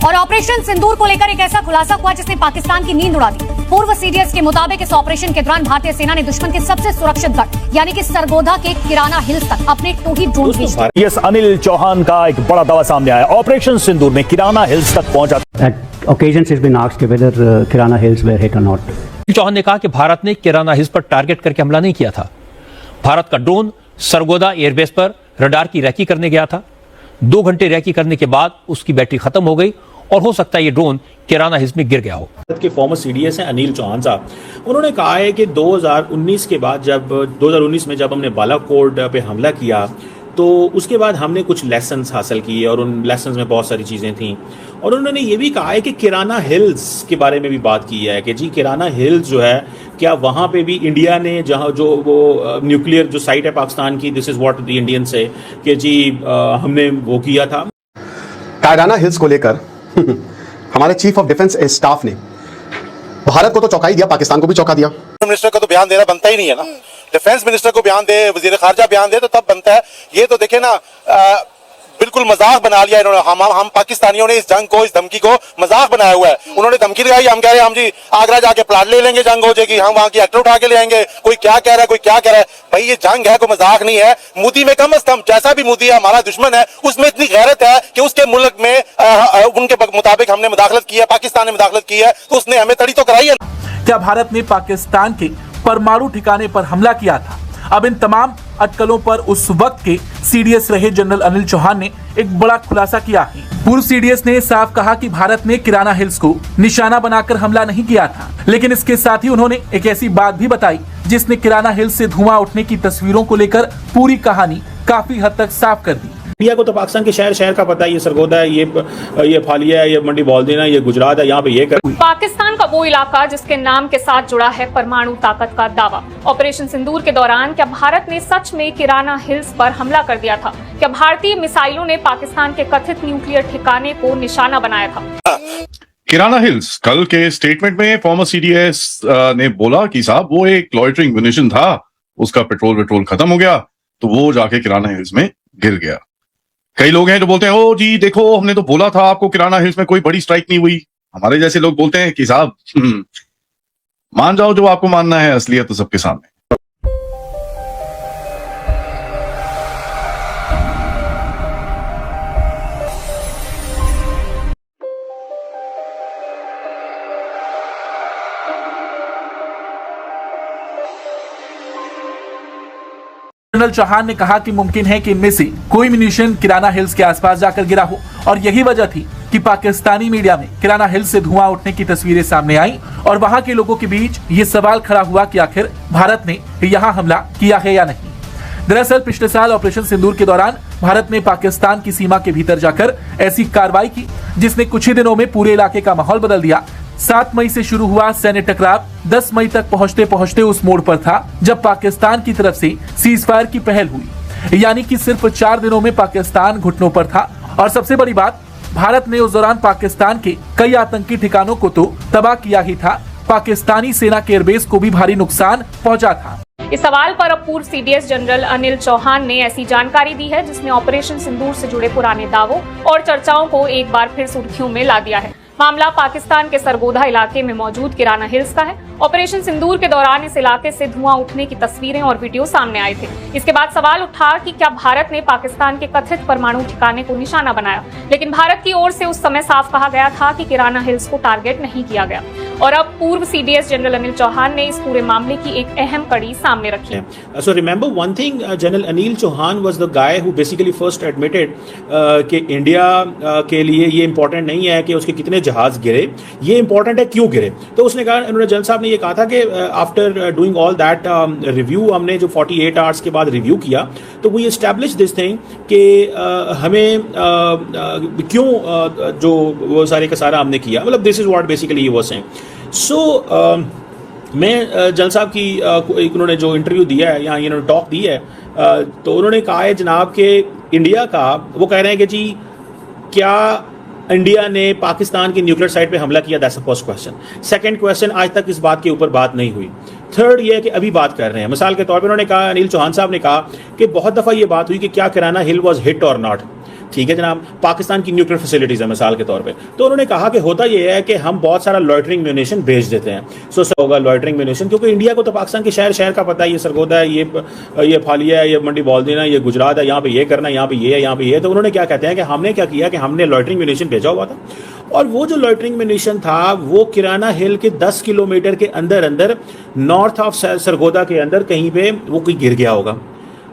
और ऑपरेशन सिंदूर को लेकर एक ऐसा खुलासा हुआ जिसने पाकिस्तान की नींद उड़ा दी। पूर्व सीडीएस के मुताबिक इस ऑपरेशन के दौरान भारतीय सेना ने दुश्मन के सबसे सुरक्षित गढ़ यानी कि सरगोधा के किराना हिल्स तक अपने 2 ही ड्रोन भेज दिए। यस, अनिल चौहान का एक बड़ा दावा सामने आया। ऑपरेशन सिंदूर में किराना हिल्स तक पहुंचा। At occasions it's been asked whether Kirana Hills were hit or not. Chauhan ने कहा कि भारत ने किराना हिल्स पर टारगेट करके हमला नहीं किया था। भारत का ड्रोन सरगोदा एयरबेस पर रडार की रैकी करने गया था। 2 घंटे रैकी करने के बाद उसकी बैटरी खत्म हो गई और हो सकता है ये ड्रोन किराना हिल्स में गिर गया हो। भारत के फॉर्मर सीडीएस हैं अनिल चौहान साहब, उन्होंने कहा है कि 2019 के बाद जब 2019 में जब हमने बालाकोट पे हमला किया तो उसके बाद हमने कुछ लेसन्स हासिल किए और उन लेसन्स में बहुत सारी चीज़ें थीं। और उन्होंने ये भी कहा है कि किराना हिल्स के बारे में भी बात की है कि जी किराना हिल्स जो है क्या वहाँ पे भी इंडिया ने जहाँ जो वो न्यूक्लियर जो साइट है पाकिस्तान की, this is what the Indian से कि जी हमने वो किया था। किराना हिल्स को लेकर हमारे चीफ ऑफ डिफेंस स्टाफ ने भारत को तो चौंका ही दिया, पाकिस्तान को भी चौंका दिया। मिनिस्टर का तो बयान देना बनता ही नहीं है ना, डिफेंस मिनिस्टर को बयान दे, वजीर खारजा बयान दे तो तब बनता है। ये तो देखे ना, बिल्कुल मजाक बना लिया इन्होंने। हम पाकिस्तानियों ने इस जंग को, इस धमकी को मजाक बनाया हुआ है। उन्होंने धमकी लगाई, हम कह रहे हैं हम जी आगरा जाके प्लाट ले लेंगे, जंग हो जाएगी, हम वहां की एक्टर उठा के ले आएंगे। कोई क्या कह रहा है, कोई क्या कह रहा है। भाई ये जंग है, कोई मजाक नहीं है। मोदी में कम अज कम, जैसा भी मोदी है हमारा दुश्मन है, उसमें इतनी गैरत है कि उसके मुल्क में उनके मुताबिक हमने मुदाखलत की है, पाकिस्तान ने मुदाखलत की है तो उसने हमें तड़ी तो कराई है। क्या भारत ने पाकिस्तान के परमाणु ठिकाने पर हमला किया था? अब इन तमाम अटकलों पर उस वक्त के सीडीएस रहे जनरल अनिल चौहान ने एक बड़ा खुलासा किया है। पूर्व सीडीएस ने साफ कहा कि भारत ने किराना हिल्स को निशाना बनाकर हमला नहीं किया था, लेकिन इसके साथ ही उन्होंने एक ऐसी बात भी बताई जिसने किराना हिल्स से धुआं उठने की तस्वीरों को लेकर पूरी कहानी काफी हद तक साफ कर दी। इंडिया को तो पाकिस्तान के शहर शहर का पता है, ये सरगोदा है, ये फालिया है, ये मंडी बॉलदीना, ये गुजरात है, यहाँ पे ये कर। पाकिस्तान का वो इलाका जिसके नाम के साथ जुड़ा है परमाणु ताकत का दावा। ऑपरेशन सिंदूर के दौरान क्या भारत ने सच में किराना हिल्स पर हमला कर दिया था? क्या भारतीय मिसाइलों ने पाकिस्तान के कथित न्यूक्लियर ठिकाने को निशाना बनाया था? किराना हिल्स, कल के स्टेटमेंट में फॉर्मर सीडीएस ने बोला कि साहब वो एक लॉइटरिंग म्यूनिशन था, उसका पेट्रोल खत्म हो गया तो वो जाके किराना हिल्स में गिर गया। कई लोग हैं जो बोलते हैं ओ जी देखो हमने तो बोला था आपको किराना हिल्स में कोई बड़ी स्ट्राइक नहीं हुई। हमारे जैसे लोग बोलते हैं कि साहब मान जाओ जो आपको मानना है, असलियत तो सबके सामने। जनरल चौहान ने कहा कि मुमकिन है कि इनमें से कोई म्यूनिशन किराना हिल्स के आसपास जाकर गिरा हो और यही वजह थी कि पाकिस्तानी मीडिया में किराना हिल्स से धुआं उठने की तस्वीरें सामने आई और वहां के लोगों के बीच ये सवाल खड़ा हुआ कि आखिर भारत ने यहां हमला किया है या नहीं। दरअसल पिछले साल ऑपरेशन सिंदूर के दौरान भारत ने पाकिस्तान की सीमा के भीतर जाकर ऐसी कार्रवाई की जिसने कुछ ही दिनों में पूरे इलाके का माहौल बदल दिया। 7 मई से शुरू हुआ सैन्य टकराव 10 मई तक पहुंचते पहुंचते उस मोड़ पर था जब पाकिस्तान की तरफ से सीज फायर की पहल हुई, यानी कि सिर्फ 4 दिनों में पाकिस्तान घुटनों पर था। और सबसे बड़ी बात, भारत ने उस दौरान पाकिस्तान के कई आतंकी ठिकानों को तो तबाह किया ही था, पाकिस्तानी सेना के एयरबेस को भी भारी नुकसान पहुंचा था। इस सवाल पर अब पूर्व सीडीएस जनरल अनिल चौहान ने ऐसी जानकारी दी है जिसने ऑपरेशन सिंदूर से जुड़े पुराने दावों और चर्चाओं को एक बार फिर सुर्खियों में ला दिया है। मामला पाकिस्तान के सरगोधा इलाके में मौजूद किराना हिल्स का है। ऑपरेशन सिंदूर के दौरान इस इलाके से धुआं उठने की तस्वीरें और वीडियो सामने आए थे। इसके बाद सवाल उठा कि क्या भारत ने पाकिस्तान के कथित परमाणु ठिकाने को निशाना बनाया, लेकिन भारत की ओर से उस समय साफ कहा गया था कि किराना हिल्स को टारगेट नहीं किया गया। और अब पूर्व सीडीएस जनरल अनिल चौहान ने इस पूरे मामले की एक अहम कड़ी सामने रखी है। So remember one thing, General Anil Chauhan was the guy who basically first admitted कि इंडिया के लिए ये इंपॉर्टेंट नहीं है कि उसके कितने जहाज गिरे, ये इंपॉर्टेंट है क्यों गिरे। तो उसने कहा, उन्होंने जनरल साहब ने ये कहा था कि after doing all that review, हमने जो 48 आवर्स के बाद रिव्यू किया तो वी एस्टैब्लिश दिस थिंग कि हमें क्यों जो वो सारे का सारा हमने किया, मतलब this is what basically he was saying. So मैं जनरल साहब की उन्होंने जो इंटरव्यू दिया है या इन्होंने टॉक दी है तो उन्होंने कहा है जनाब कि इंडिया का, वो कह रहे हैं कि जी क्या इंडिया ने पाकिस्तान की न्यूक्लियर साइट पे हमला किया, that's the first question. Second question, आज तक इस बात के ऊपर बात नहीं हुई। थर्ड ये है कि अभी बात कर रहे हैं। मिसाल के तौर पर उन्होंने कहा, अनिल चौहान साहब ने कहा कि बहुत दफ़ा ये बात हुई कि क्या किराना हिल वाज हिट और नॉट। ठीक है जनाब, पाकिस्तान की न्यूक्लियर फैसिलिटीज है मिसाल के तौर पे, तो उन्होंने कहा कि होता यह है कि हम बहुत सारा लॉइटरिंग म्यूनिशन भेज देते हैं। सो होगा लॉइटरिंग म्यूनिशन, क्योंकि इंडिया को तो पाकिस्तान के शहर शहर का पता है, ये सरगोदा है, ये फालिया है, ये मंडी बॉलदीना है, ये गुजरात है, यहाँ पे ये करना, यहाँ पे ये है, यहाँ पे ये है। तो उन्होंने क्या कहते हैं कि हमने क्या किया कि हमने लॉइटरिंग म्यूनिशन भेजा हुआ था, और वो जो लॉइटरिंग म्यूनिशन था वो किराना हिल के 10 किलोमीटर के अंदर अंदर नॉर्थ ऑफ सरगोदा के अंदर कहीं पे वो कोई गिर गया होगा।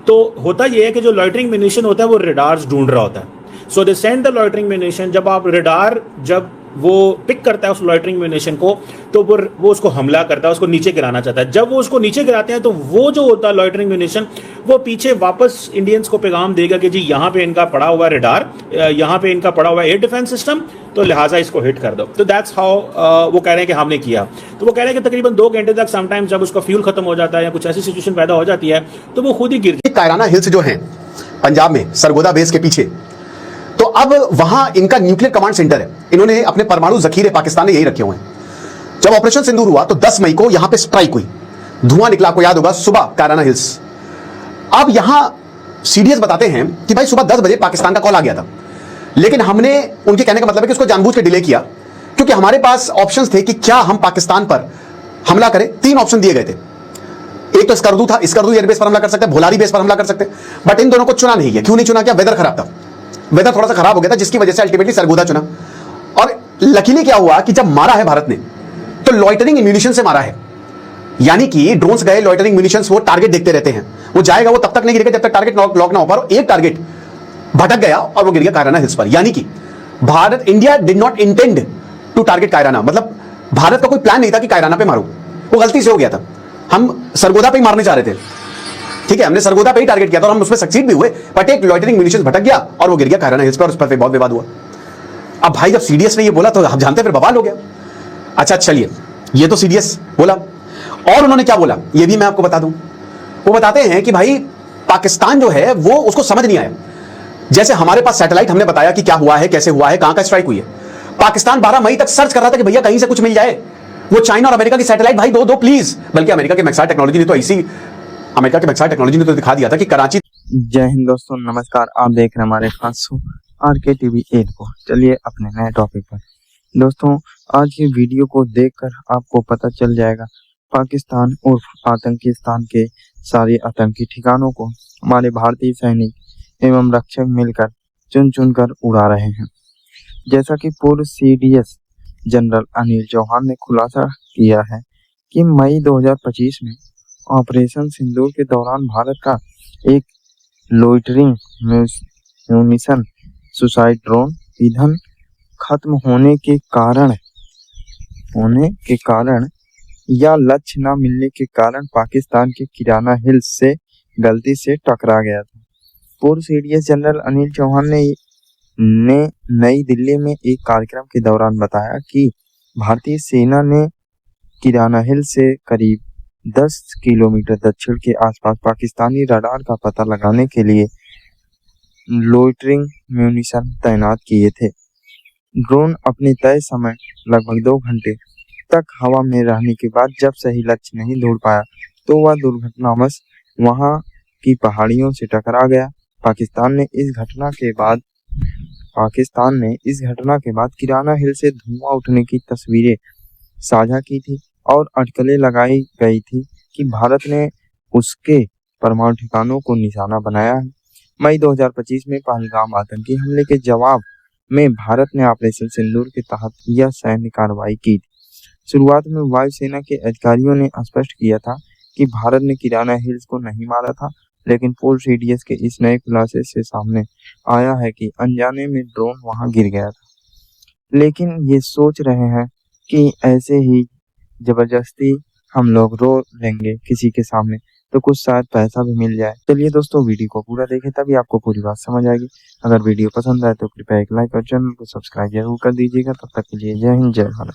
तो होता यह है कि जो लॉइटरिंग म्यूनिशन होता है वो रेडार्स ढूंढ रहा होता है। So they send the loitering munition, जब आप रेडार जब वो पिक करता है उस लॉइटरिंग म्यूनिशन को, तो वो उसको हमला करता है, उसको नीचे गिराना चाहता है। जब वो उसको नीचे गिराते हैं तो वो जो होता है लॉइटरिंग म्यूनिशन, वो पीछे वापस इंडियंस को पैगाम देगा कि जी यहाँ पे इनका पड़ा हुआ रेडार, यहाँ पे इनका पड़ा हुआ एयर डिफेंस सिस्टम, तो लिहाजा इसको हिट कर दो। तो दैट्स हाउ वो कह रहे हैं कि हमने किया। तो वो कह रहे हैं कि तकरीबन 2 घंटे तक समटाइम्स जब उसका फ्यूल खत्म हो जाता है या कुछ ऐसी सिचुएशन पैदा हो जाती है तो वो खुद ही गिर। कायराना हिल्स जो हैं पंजाब में सरगोदा बेस के पीछे, तो अब वहां इनका न्यूक्लियर कमांड सेंटर है। इन्होंने अपने परमाणु जखीरे पाकिस्तान ने यही रखे हुए हैं। जब ऑपरेशन सिंदूर हुआ तो 10 मई को यहां पे स्ट्राइक हुई, धुआं निकला, आपको याद होगा, सुबह कायराना हिल्स। अब यहां सीडीएस बताते हैं कि भाई सुबह 10 बजे पाकिस्तान का कॉल आ गया था, लेकिन हमने, उनके कहने का मतलब है कि उसको जानबूझ के डिले किया, क्योंकि हमारे पास ऑप्शंस थे कि क्या हम पाकिस्तान पर हमला करें। 3 ऑप्शन दिए गए थे। एक तो स्कर्दू था, स्कर्दू एयरबेस पर हमला कर सकते हैं, भोलारी बेस पर हमला कर सकते हैं, बट इन दोनों को चुना नहीं गया। क्यों नहीं चुना गया? वेदर खराब था, वेदर थोड़ा सा खराब हो गया था, जिसकी वजह से अल्टीमेटली सरगोदा चुना। और लकीली क्या हुआ कि जब मारा है भारत ने तो लॉइटरिंग म्यूनिशन से मारा है, यानी कि ड्रोन्स गए, लॉइटरिंग म्यूनिशंस, वो टारगेट देखते रहते हैं, वो जाएगा, वो तब तक नहीं गिरेगा जब तक टारगेट लॉक ना हो पाए। एक टारगेट भटक गया और वो गिर गया कायराना हिल्स पर। यानी कि Bharat, India did not intend to target कायराना, मतलब भारत का कोई प्लान नहीं था कि कायराना पे मारो, वो गलती से हो गया था। हम सरगोदा पे ही मारने चाह रहे थे, ठीक है, हमने सरगोदा पे ही टारगेट किया था और हम उसमें सक्सीड भी हुए, बट एक लॉइटरिंग म्यूनिशन भटक गया और वो गिर गया कायराना हिल्स पर, और उस पर बहुत विवाद हुआ। अब भाई जब सीडीएस ने ये बोला तो हम जानते हैं फिर बवाल हो गया। अच्छा चलिए, ये तो सीडीएस बोला, और उन्होंने क्या बोला ये भी मैं आपको बता दूं। वो बताते हैं कि भाई पाकिस्तान जो है वो, उसको समझ नहीं आया। जैसे हमारे पास सैटेलाइट, हमने बताया कि क्या हुआ है, कैसे हुआ है, कहां का स्ट्राइक हुई है। पाकिस्तान 12 मई तक सर्च कर रहा था कि भैया कहीं से कुछ मिल जाए। वो चाइना और अमेरिका की सैटेलाइट भाई दो प्लीज, बल्कि अमेरिका के मैक्सार टेक्नोलॉजी ने तो ऐसी, अमेरिका के मैक्सार टेक्नोलॉजी ने तो दिखा दिया था कि कराची। जय हिंद दोस्तों, नमस्कार। आप देख रहे हैं हमारे खास शो RK TV 8 को। चलिए अपने नए टॉपिक पर। दोस्तों आज की वीडियो को देखकर आपको पता चल जाएगा पाकिस्तान और आतंकिस्तान के सारे आतंकी ठिकानों को हमारे भारतीय सैनिक एवं रक्षक मिलकर चुन चुन कर उड़ा रहे हैं। जैसा कि पूर्व CDS जनरल अनिल चौहान ने खुलासा किया है कि मई 2025 में ऑपरेशन सिंदूर के दौरान भारत का एक लॉइटरिंग म्यूनिशन सुसाइड ड्रोन ईंधन खत्म होने के कारण या लक्ष्य न मिलने के कारण पाकिस्तान के किराना हिल्स से गलती से टकरा गया था। पूर्व CDS जनरल अनिल चौहान ने नई दिल्ली में एक कार्यक्रम के दौरान बताया कि भारतीय सेना ने किराना हिल से करीब 10 किलोमीटर दक्षिण के आसपास पाकिस्तानी रडार का पता लगाने के लिए लॉइटरिंग म्यूनिशन तैनात किए थे। ड्रोन अपने तय समय लगभग 2 घंटे तक हवा में रहने के बाद जब सही लक्ष्य नहीं ढूंढ पाया तो वह दुर्घटनावश वहां की पहाड़ियों से टकरा गया। पाकिस्तान ने इस घटना के बाद किराना हिल से धुआं उठने की तस्वीरें साझा की थी और अटकलें लगाई गई थी कि भारत ने उसके परमाणु ठिकानों को निशाना बनाया है। मई 2025 में पहलगाम आतंकी हमले के जवाब में भारत ने ऑपरेशन सिंदूर के तहत यह सैन्य कार्रवाई की थी। शुरुआत में वायुसेना के अधिकारियों ने स्पष्ट किया था कि भारत ने किराना हिल्स को नहीं मारा था, लेकिन पूर्व CDS के इस नए खुलासे से सामने आया है कि अनजाने में ड्रोन वहां गिर गया था। लेकिन ये सोच रहे हैं कि ऐसे ही जबरदस्ती हम लोग रो लेंगे किसी के सामने तो कुछ शायद पैसा भी मिल जाए। चलिए दोस्तों वीडियो को पूरा देखें तभी आपको पूरी बात समझ आएगी। अगर वीडियो पसंद आए तो कृपया एक लाइक और चैनल को सब्सक्राइब जरूर कर दीजिएगा। तब तक के लिए जय हिंद, जय भारत।